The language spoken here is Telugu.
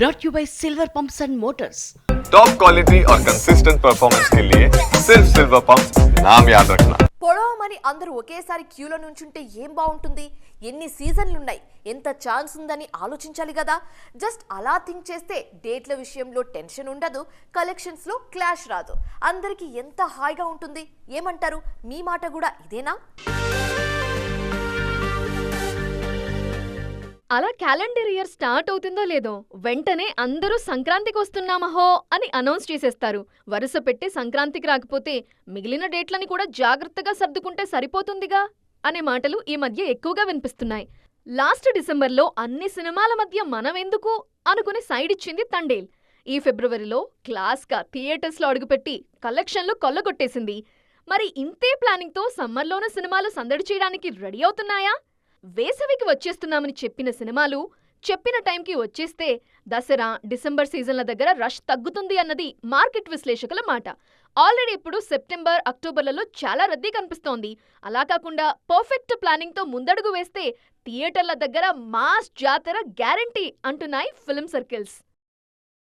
brought you by Silver Pumps and Motors. Top quality और कंसिस्टेंट परफॉर्मेंस के लिए सिर्फ सिल्वर पंप्स नाम याद रखना. పొడవమని అందరూ ఒకేసారి క్యూలో నుంచుంటే ఏం బాగుంటుంది? ఎన్ని సీజన్లున్నాయి, ఎంత ఛాన్స్ ఉందని ఆలోచించాలి కదా. జస్ట్ అలా థింక్ చేస్తే డేట్ల విషయంలో టెన్షన్ ఉండదు, కలెక్షన్స్లో క్లాష్ రాదు, అందరికీ ఎంత హాయిగా ఉంటుంది. ఏమంటారు? మీ మాట కూడా ఇదేనా? అలా క్యాలెండర్ ఇయర్ స్టార్ట్ అవుతుందో లేదో వెంటనే అందరూ సంక్రాంతికి వస్తున్నామహో అని అనౌన్స్ చేసేస్తారు. వరుస పెట్టి సంక్రాంతికి రాకపోతే మిగిలిన డేట్లని కూడా జాగ్రత్తగా సర్దుకుంటే సరిపోతుందిగా అనే మాటలు ఈ మధ్య ఎక్కువగా వినిపిస్తున్నాయి. లాస్ట్ డిసెంబర్లో అన్ని సినిమాల మధ్య మనమెందుకు అనుకుని సైడ్ ఇచ్చింది తండేల్. ఈ ఫిబ్రవరిలో క్లాస్గా థియేటర్స్లో అడుగుపెట్టి కలెక్షన్లు కొల్లగొట్టేసింది. మరి ఇంతే ప్లానింగ్తో సమ్మర్లోనూ సినిమాలు సందడి చేయడానికి రెడీ అవుతున్నాయా? వేసవికి వచ్చేస్తున్నామని చెప్పిన సినిమాలు చెప్పిన టైంకి వచ్చేస్తే దసరా, డిసెంబర్ సీజన్ల దగ్గర రష్ తగ్గుతుంది అన్నది మార్కెట్ విశ్లేషకుల మాట. ఆల్రెడీ ఇప్పుడు సెప్టెంబర్, అక్టోబర్లలో చాలా రద్దీ కనిపిస్తోంది. అలా కాకుండా పర్ఫెక్ట్ ప్లానింగ్తో ముందడుగు వేస్తే థియేటర్ల దగ్గర మాస్ జాతర గ్యారంటీ అంటున్నాయి ఫిల్మ్ సర్కిల్స్.